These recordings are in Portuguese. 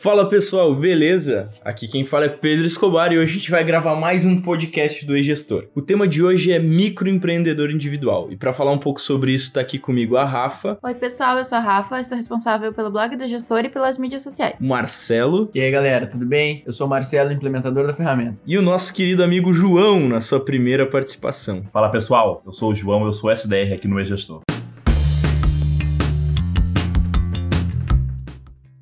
Fala pessoal, beleza? Aqui quem fala é Pedro Escobar e hoje a gente vai gravar mais um podcast do E-Gestor. O tema de hoje é microempreendedor individual e para falar um pouco sobre isso tá aqui comigo a Rafa. Oi pessoal, eu sou a Rafa, sou responsável pelo blog do E-Gestor e pelas mídias sociais. O Marcelo. E aí galera, tudo bem? Eu sou o Marcelo, implementador da ferramenta. E o nosso querido amigo João, na sua primeira participação. Fala pessoal, eu sou o João, eu sou SDR aqui no E-Gestor.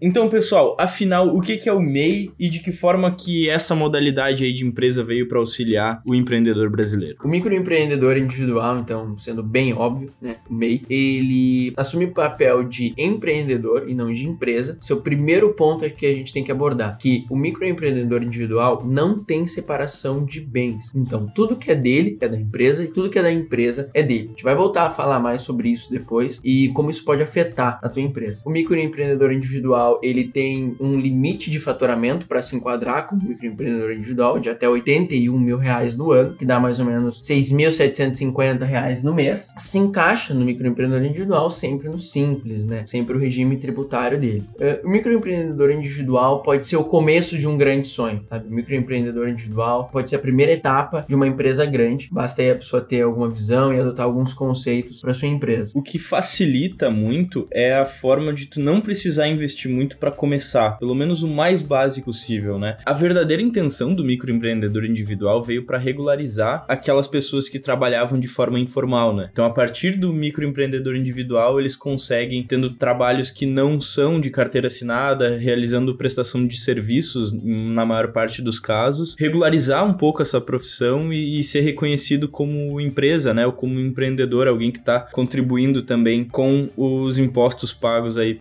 Então, pessoal, afinal, o que é o MEI e de que forma que essa modalidade aí de empresa veio para auxiliar o empreendedor brasileiro? O microempreendedor individual, então, sendo bem óbvio, né, o MEI, ele assume o papel de empreendedor e não de empresa. Esse é o primeiro ponto que a gente tem que abordar, que o microempreendedor individual não tem separação de bens. Então, tudo que é dele é da empresa e tudo que é da empresa é dele. A gente vai voltar a falar mais sobre isso depois e como isso pode afetar a tua empresa. O microempreendedor individual ele tem um limite de faturamento para se enquadrar como microempreendedor individual de até R$81 mil no ano, que dá mais ou menos R$6.750 no mês. Se encaixa no microempreendedor individual sempre no simples, né? Sempre o regime tributário dele. O microempreendedor individual pode ser o começo de um grande sonho, sabe? O microempreendedor individual pode ser a primeira etapa de uma empresa grande. Basta aí a pessoa ter alguma visão e adotar alguns conceitos para sua empresa. O que facilita muito é a forma de tu não precisar investir muito para começar, pelo menos o mais básico possível, né? A verdadeira intenção do microempreendedor individual veio para regularizar aquelas pessoas que trabalhavam de forma informal, né? Então, a partir do microempreendedor individual, eles conseguem, tendo trabalhos que não são de carteira assinada, realizando prestação de serviços, na maior parte dos casos, regularizar um pouco essa profissão e ser reconhecido como empresa, né? Ou como empreendedor, alguém que está contribuindo também com os impostos pagos aí.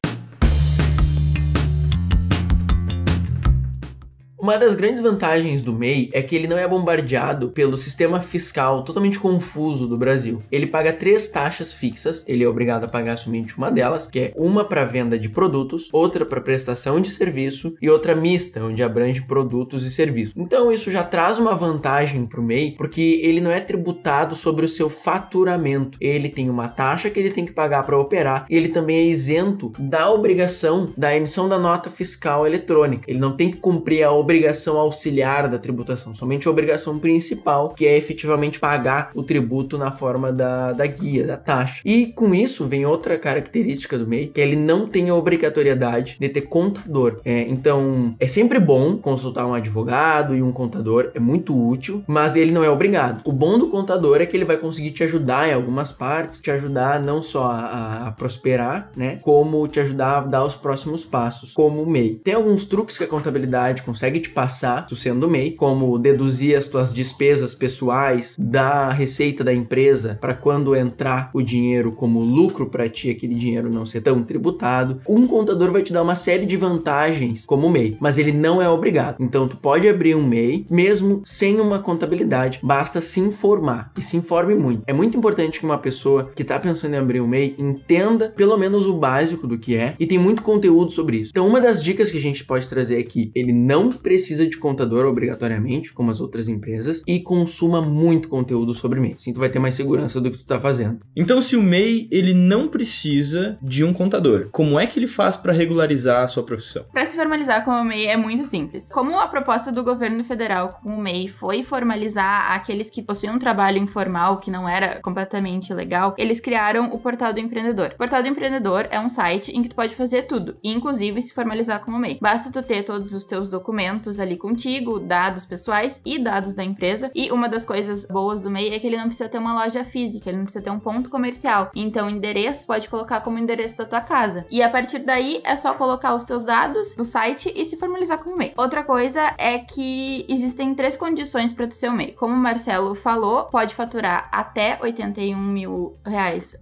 Uma das grandes vantagens do MEI é que ele não é bombardeado pelo sistema fiscal totalmente confuso do Brasil. Ele paga 3 taxas fixas, ele é obrigado a pagar somente uma delas, que é uma para venda de produtos, outra para prestação de serviço e outra mista, onde abrange produtos e serviços. Então isso já traz uma vantagem para o MEI, porque ele não é tributado sobre o seu faturamento. Ele tem uma taxa que ele tem que pagar para operar e ele também é isento da obrigação da emissão da nota fiscal eletrônica. Ele não tem que cumprir a obrigação auxiliar da tributação, somente a obrigação principal, que é efetivamente pagar o tributo na forma da guia, da taxa. E com isso vem outra característica do MEI, que ele não tem a obrigatoriedade de ter contador. Então, é sempre bom consultar um advogado e um contador, é muito útil, mas ele não é obrigado. O bom do contador é que ele vai conseguir te ajudar em algumas partes, te ajudar não só a prosperar, né, como te ajudar a dar os próximos passos, como o MEI. Tem alguns truques que a contabilidade consegue te passar, tu sendo MEI, como deduzir as tuas despesas pessoais da receita da empresa para quando entrar o dinheiro como lucro para ti, aquele dinheiro não ser tão tributado. Um contador vai te dar uma série de vantagens como MEI, mas ele não é obrigado. Então tu pode abrir um MEI mesmo sem uma contabilidade, basta se informar e se informe muito. É muito importante que uma pessoa que está pensando em abrir um MEI entenda pelo menos o básico do que é e tem muito conteúdo sobre isso. Então uma das dicas que a gente pode trazer aqui, ele não precisa de contador obrigatoriamente, como as outras empresas, e consuma muito conteúdo sobre MEI. Assim tu vai ter mais segurança do que tu tá fazendo. Então, se o MEI ele não precisa de um contador, como é que ele faz para regularizar a sua profissão? Para se formalizar como MEI é muito simples. Como a proposta do governo federal com o MEI foi formalizar aqueles que possuíam um trabalho informal que não era completamente legal, eles criaram o Portal do Empreendedor. O Portal do Empreendedor é um site em que tu pode fazer tudo, inclusive se formalizar como MEI. Basta tu ter todos os teus documentos ali contigo, dados pessoais e dados da empresa. E uma das coisas boas do MEI é que ele não precisa ter uma loja física, ele não precisa ter um ponto comercial. Então, o endereço pode colocar como endereço da tua casa. E a partir daí é só colocar os teus dados no site e se formalizar como MEI. Outra coisa é que existem 3 condições para tu ser um MEI. Como o Marcelo falou, pode faturar até R$81 mil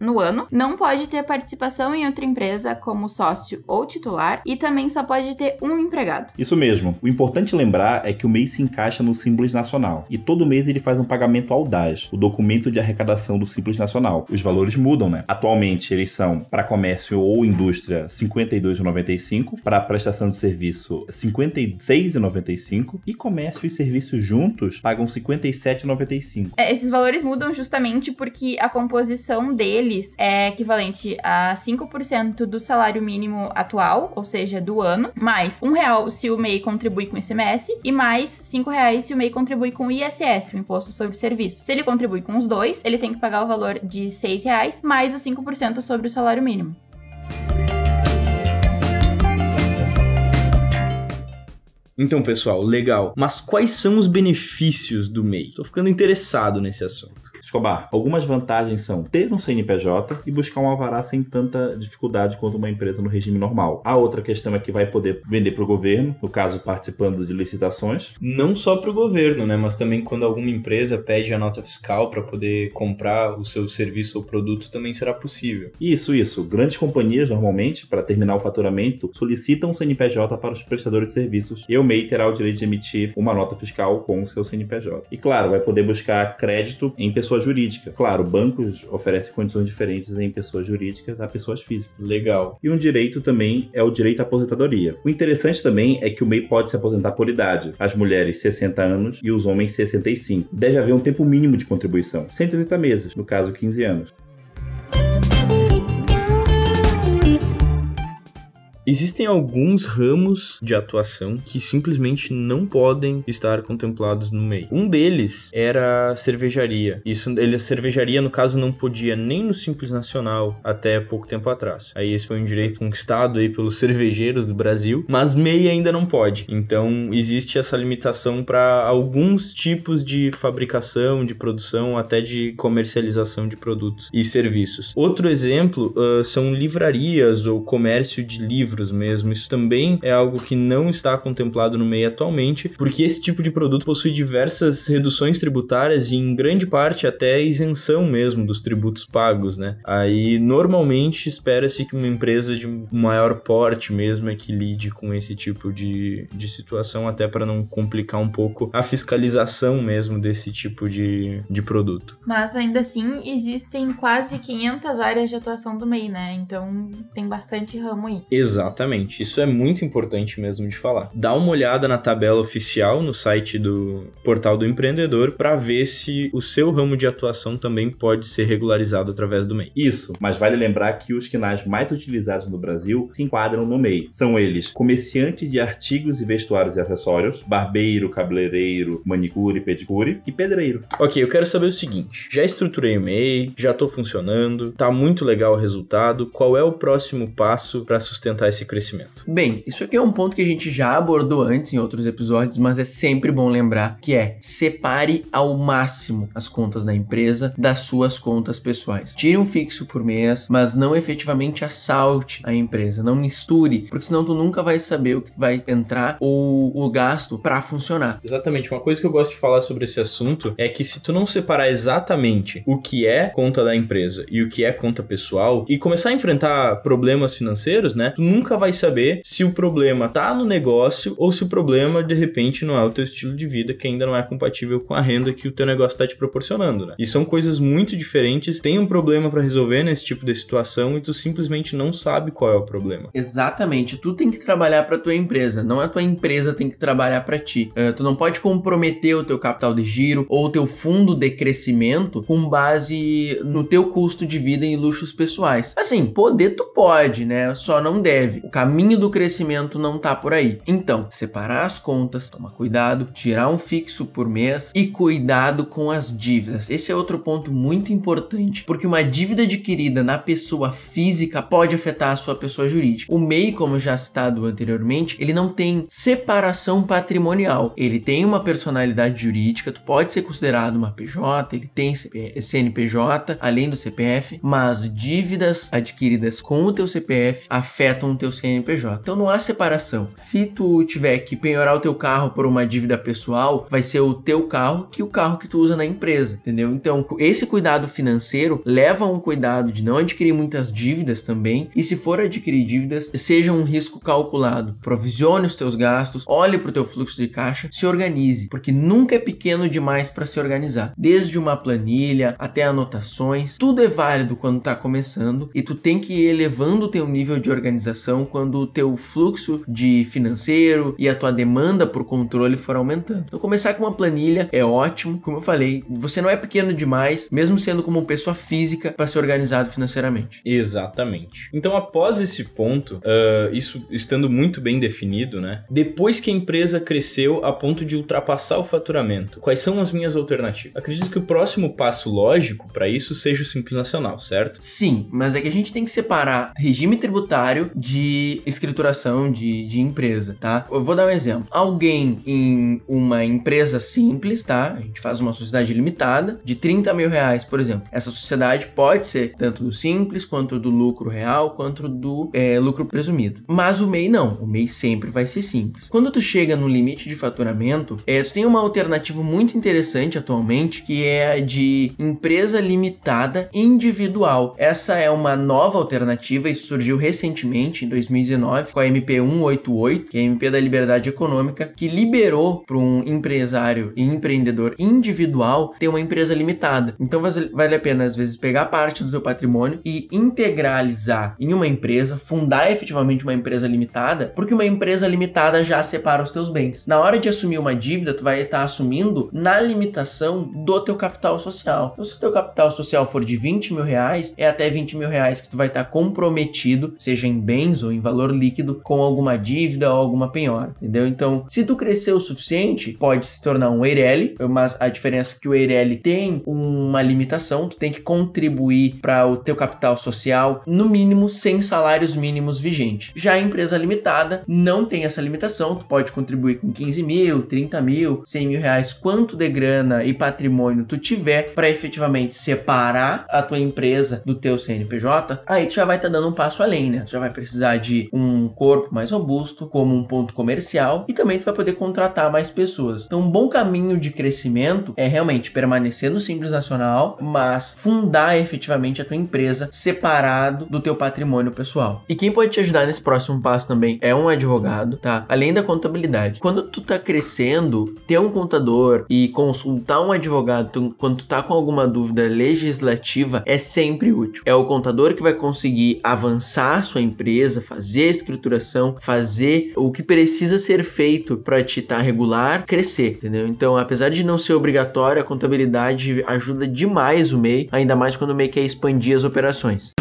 no ano, não pode ter participação em outra empresa como sócio ou titular e também só pode ter um empregado. Isso mesmo. O importante Importante lembrar é que o MEI se encaixa no Simples Nacional e todo mês ele faz um pagamento ao DAS, o documento de arrecadação do Simples Nacional. Os valores mudam, né? Atualmente eles são para comércio ou indústria R$ 52,95, para prestação de serviço R$ 56,95 e comércio e serviços juntos pagam R$ 57,95. Esses valores mudam justamente porque a composição deles é equivalente a 5% do salário mínimo atual, ou seja, do ano, mais R$1 se o MEI contribui com ICMS e mais R$5 se o MEI contribui com o ISS, o Imposto sobre Serviço. Se ele contribui com os dois, ele tem que pagar o valor de R$6 mais os 5% sobre o salário mínimo. Então, pessoal, legal. Mas quais são os benefícios do MEI? Tô ficando interessado nesse assunto. Escobar, algumas vantagens são ter um CNPJ e buscar um alvará sem tanta dificuldade quanto uma empresa no regime normal. A outra questão é que vai poder vender para o governo, no caso participando de licitações. Não só para o governo, né? Mas também quando alguma empresa pede a nota fiscal para poder comprar o seu serviço ou produto, também será possível. Isso. Grandes companhias, normalmente, para terminar o faturamento, solicitam um CNPJ para os prestadores de serviços e o MEI terá o direito de emitir uma nota fiscal com o seu CNPJ. E, claro, vai poder buscar crédito em pessoa jurídica. Claro, bancos oferecem condições diferentes em pessoas jurídicas a pessoas físicas. Legal. E um direito também é o direito à aposentadoria. O interessante também é que o MEI pode se aposentar por idade. As mulheres 60 anos e os homens 65. Deve haver um tempo mínimo de contribuição. 130 meses, no caso 15 anos. Existem alguns ramos de atuação que simplesmente não podem estar contemplados no MEI. Um deles era a cervejaria. A cervejaria, no caso, não podia nem no Simples Nacional até pouco tempo atrás. Aí esse foi um direito conquistado aí pelos cervejeiros do Brasil, mas MEI ainda não pode. Então existe essa limitação para alguns tipos de fabricação, de produção, até de comercialização de produtos e serviços. Outro exemplo são livrarias ou comércio de livros mesmo. Isso também é algo que não está contemplado no MEI atualmente, porque esse tipo de produto possui diversas reduções tributárias e, em grande parte, até isenção mesmo dos tributos pagos, né? Aí, normalmente, espera-se que uma empresa de maior porte mesmo é que lide com esse tipo de situação, até para não complicar um pouco a fiscalização mesmo desse tipo de produto. Mas, ainda assim, existem quase 500 áreas de atuação do MEI, né? Então, tem bastante ramo aí. Exatamente, isso é muito importante mesmo de falar. Dá uma olhada na tabela oficial no site do Portal do Empreendedor para ver se o seu ramo de atuação também pode ser regularizado através do MEI. Isso, mas vale lembrar que os QNAs mais utilizados no Brasil se enquadram no MEI. São eles: comerciante de artigos e vestuários e acessórios, barbeiro, cabeleireiro, manicure, pedicure e pedreiro. Ok, eu quero saber o seguinte: já estruturei o MEI, já estou funcionando, tá muito legal o resultado, qual é o próximo passo para sustentar esse crescimento? Bem, isso aqui é um ponto que a gente já abordou antes em outros episódios, mas é sempre bom lembrar, que é: separe ao máximo as contas da empresa das suas contas pessoais. Tire um fixo por mês, mas não efetivamente assalte a empresa, não misture, porque senão tu nunca vai saber o que vai entrar ou o gasto para funcionar. Exatamente, uma coisa que eu gosto de falar sobre esse assunto é que se tu não separar exatamente o que é conta da empresa e o que é conta pessoal e começar a enfrentar problemas financeiros, né, tu nunca vai saber se o problema tá no negócio ou se o problema, de repente, não é o teu estilo de vida, que ainda não é compatível com a renda que o teu negócio tá te proporcionando, né? E são coisas muito diferentes. Tem um problema para resolver nesse tipo de situação e tu simplesmente não sabe qual é o problema. Exatamente, tu tem que trabalhar para tua empresa, não a tua empresa tem que trabalhar para ti. Tu não pode comprometer o teu capital de giro ou o teu fundo de crescimento com base no teu custo de vida e luxos pessoais. Assim, poder tu pode, né? Só não deve. O caminho do crescimento não tá por aí. Então, separar as contas, tomar cuidado, tirar um fixo por mês e cuidado com as dívidas. Esse é outro ponto muito importante, porque uma dívida adquirida na pessoa física pode afetar a sua pessoa jurídica. O MEI, como já citado anteriormente, ele não tem separação patrimonial. Ele tem uma personalidade jurídica, tu pode ser considerado uma PJ, ele tem CNPJ, além do CPF, mas dívidas adquiridas com o teu CPF afetam teu CNPJ. Então não há separação. Se tu tiver que penhorar o teu carro por uma dívida pessoal, vai ser o teu carro que o carro que tu usa na empresa, entendeu? Então esse cuidado financeiro leva a um cuidado de não adquirir muitas dívidas também, e se for adquirir dívidas, seja um risco calculado. Provisione os teus gastos, olhe para o teu fluxo de caixa, se organize, porque nunca é pequeno demais para se organizar. Desde uma planilha até anotações, tudo é válido quando está começando, e tu tem que ir elevando o teu nível de organização quando o teu fluxo de financeiro e a tua demanda por controle for aumentando. Então começar com uma planilha é ótimo, como eu falei, você não é pequeno demais, mesmo sendo como pessoa física, para ser organizado financeiramente. Exatamente. Então, após esse ponto, isso estando muito bem definido, né? Depois que a empresa cresceu a ponto de ultrapassar o faturamento, quais são as minhas alternativas? Acredito que o próximo passo lógico para isso seja o Simples Nacional, certo? Sim, mas é que a gente tem que separar regime tributário de escrituração de empresa, tá? Eu vou dar um exemplo. Alguém em uma empresa simples, tá? A gente faz uma sociedade limitada de 30 mil reais, por exemplo. Essa sociedade pode ser tanto do simples, quanto do lucro real, quanto do lucro presumido. Mas o MEI não. O MEI sempre vai ser simples. Quando tu chega no limite de faturamento, tu tem uma alternativa muito interessante atualmente, que é a de empresa limitada individual. Essa é uma nova alternativa e surgiu recentemente, em 2019, com a MP 188, que é a MP da Liberdade Econômica, que liberou para um empresário e empreendedor individual ter uma empresa limitada. Então vale a pena, às vezes, pegar parte do seu patrimônio e integralizar em uma empresa, fundar efetivamente uma empresa limitada, porque uma empresa limitada já separa os teus bens. Na hora de assumir uma dívida, tu vai estar assumindo na limitação do teu capital social. Então, se o teu capital social for de 20 mil reais, é até 20 mil reais que tu vai estar comprometido, seja em bens ou em valor líquido, com alguma dívida ou alguma penhora, entendeu? Então, se tu crescer o suficiente, pode se tornar um EIRELI, mas a diferença é que o EIRELI tem uma limitação, tu tem que contribuir para o teu capital social, no mínimo 100 salários mínimos vigentes. Já a empresa limitada não tem essa limitação, tu pode contribuir com 15 mil, 30 mil, 100 mil reais, quanto de grana e patrimônio tu tiver para efetivamente separar a tua empresa do teu CNPJ, aí tu já vai estar dando um passo além, né? Tu já vai precisar de um corpo mais robusto, como um ponto comercial, e também tu vai poder contratar mais pessoas. Então, um bom caminho de crescimento é realmente permanecer no Simples Nacional, mas fundar efetivamente a tua empresa separado do teu patrimônio pessoal. E quem pode te ajudar nesse próximo passo também é um advogado, tá? Além da contabilidade. Quando tu tá crescendo, ter um contador e consultar um advogado quando tu tá com alguma dúvida legislativa é sempre útil. É o contador que vai conseguir avançar a sua empresa, fazer a escrituração, fazer o que precisa ser feito para te estar regular, crescer, entendeu? Então, apesar de não ser obrigatório, a contabilidade ajuda demais o MEI, ainda mais quando o MEI quer expandir as operações.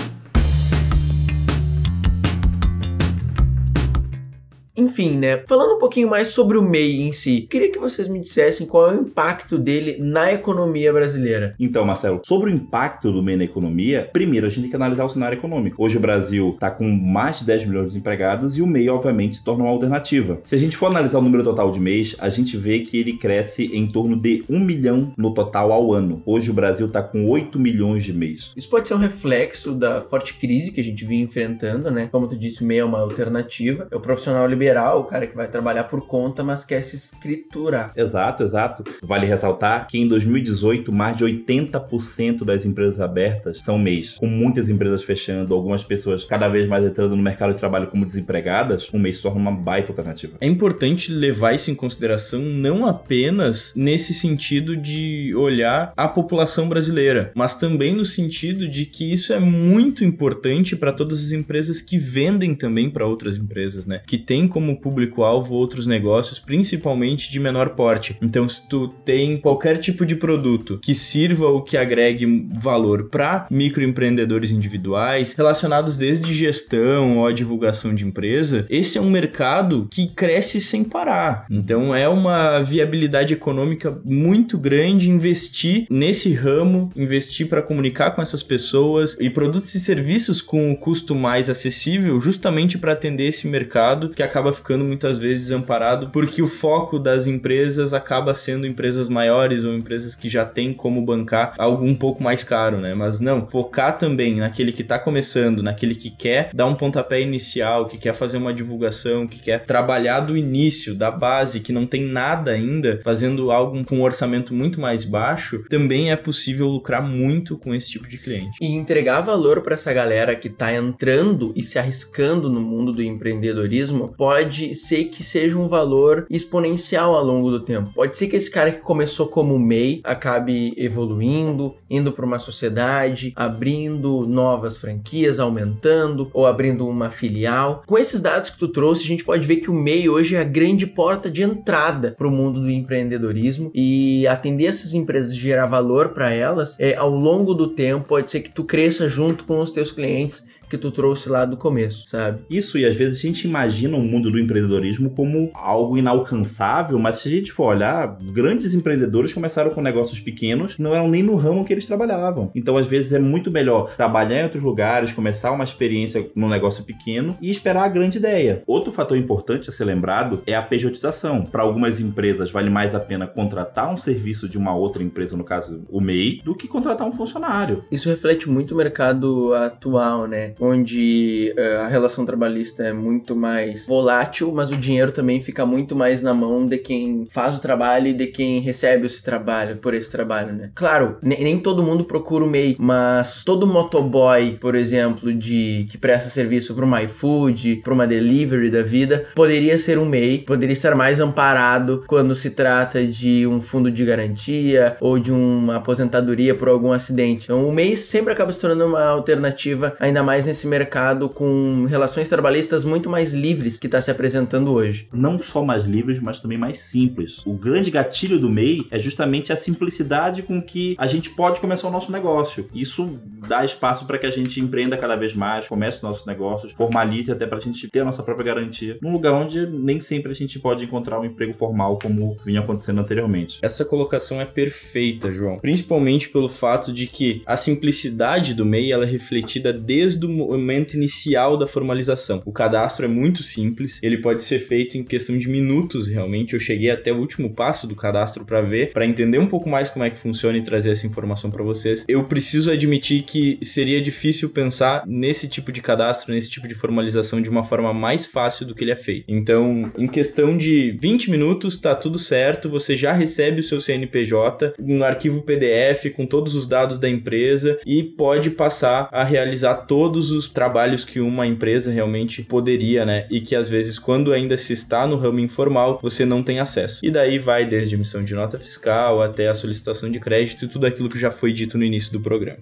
Enfim, né? Falando um pouquinho mais sobre o MEI em si, queria que vocês me dissessem qual é o impacto dele na economia brasileira. Então, Marcelo, sobre o impacto do MEI na economia, primeiro a gente tem que analisar o cenário econômico. Hoje o Brasil está com mais de 10 milhões de empregados e o MEI, obviamente, se torna uma alternativa. Se a gente for analisar o número total de MEIs, a gente vê que ele cresce em torno de 1 milhão no total ao ano. Hoje o Brasil está com 8 milhões de MEIs. Isso pode ser um reflexo da forte crise que a gente vinha enfrentando, né? Como tu disse, o MEI é uma alternativa. É o profissional liberal, o cara que vai trabalhar por conta, mas quer se escriturar. Exato, exato. Vale ressaltar que em 2018, mais de 80% das empresas abertas são MEIs. Com muitas empresas fechando, algumas pessoas cada vez mais entrando no mercado de trabalho como desempregadas, o MEI se torna uma baita alternativa. É importante levar isso em consideração não apenas nesse sentido de olhar a população brasileira, mas também no sentido de que isso é muito importante para todas as empresas que vendem também para outras empresas, né? Que tem como público-alvo outros negócios, principalmente de menor porte. Então, se tu tem qualquer tipo de produto que sirva ou que agregue valor para microempreendedores individuais, relacionados desde gestão ou a divulgação de empresa, esse é um mercado que cresce sem parar. Então, é uma viabilidade econômica muito grande investir nesse ramo, investir para comunicar com essas pessoas e produtos e serviços com o custo mais acessível, justamente para atender esse mercado que acaba acaba ficando muitas vezes desamparado porque o foco das empresas acaba sendo empresas maiores ou empresas que já têm como bancar algo um pouco mais caro, né? Mas não, focar também naquele que tá começando, naquele que quer dar um pontapé inicial, que quer fazer uma divulgação, que quer trabalhar do início, da base, que não tem nada ainda, fazendo algo com um orçamento muito mais baixo, também é possível lucrar muito com esse tipo de cliente. E entregar valor para essa galera que tá entrando e se arriscando no mundo do empreendedorismo pode ser que seja um valor exponencial ao longo do tempo. Pode ser que esse cara que começou como MEI acabe evoluindo, indo para uma sociedade, abrindo novas franquias, aumentando ou abrindo uma filial. Com esses dados que tu trouxe, a gente pode ver que o MEI hoje é a grande porta de entrada para o mundo do empreendedorismo, e atender essas empresas, gerar valor para elas, ao longo do tempo pode ser que tu cresça junto com os teus clientes que tu trouxe lá do começo, sabe? Isso, e às vezes a gente imagina o mundo do empreendedorismo como algo inalcançável, mas se a gente for olhar, grandes empreendedores começaram com negócios pequenos, não eram nem no ramo que eles trabalhavam. Então, às vezes, é muito melhor trabalhar em outros lugares, começar uma experiência num negócio pequeno e esperar a grande ideia. Outro fator importante a ser lembrado é a pejotização. Para algumas empresas, vale mais a pena contratar um serviço de uma outra empresa, no caso, o MEI, do que contratar um funcionário. Isso reflete muito o mercado atual, né? Onde a relação trabalhista é muito mais volátil, mas o dinheiro também fica muito mais na mão de quem faz o trabalho e de quem recebe esse trabalho, por esse trabalho, né? Claro, nem todo mundo procura o MEI, mas todo motoboy, por exemplo, que presta serviço para uma iFood, para uma delivery da vida, poderia ser um MEI, poderia estar mais amparado quando se trata de um fundo de garantia ou de uma aposentadoria por algum acidente. Então, o MEI sempre acaba se tornando uma alternativa, ainda mais nesse mercado com relações trabalhistas muito mais livres que está se apresentando hoje. Não só mais livres, mas também mais simples. O grande gatilho do MEI é justamente a simplicidade com que a gente pode começar o nosso negócio. Isso dá espaço para que a gente empreenda cada vez mais, comece os nossos negócios, formalize até para a gente ter a nossa própria garantia, num lugar onde nem sempre a gente pode encontrar um emprego formal como vinha acontecendo anteriormente. Essa colocação é perfeita, João. Principalmente pelo fato de que a simplicidade do MEI ela é refletida desde o momento inicial da formalização. O cadastro é muito simples, ele pode ser feito em questão de minutos realmente. Eu cheguei até o último passo do cadastro para ver, para entender um pouco mais como é que funciona e trazer essa informação para vocês. Eu preciso admitir que seria difícil pensar nesse tipo de cadastro, nesse tipo de formalização de uma forma mais fácil do que ele é feito. Então, em questão de 20 minutos, tá tudo certo, você já recebe o seu CNPJ, um arquivo PDF com todos os dados da empresa e pode passar a realizar todos os trabalhos que uma empresa realmente poderia, né? E que às vezes, quando ainda se está no ramo informal, você não tem acesso. E daí vai desde emissão de nota fiscal até a solicitação de crédito e tudo aquilo que já foi dito no início do programa.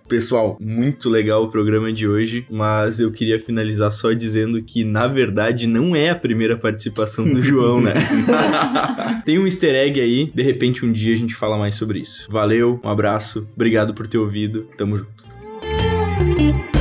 Pessoal, muito legal o programa de hoje, mas eu queria finalizar só dizendo que, na verdade, não é a primeira participação do João, né? Tem um easter egg aí, de repente um dia a gente fala mais sobre isso. Valeu, um abraço, obrigado por ter ouvido, tamo junto.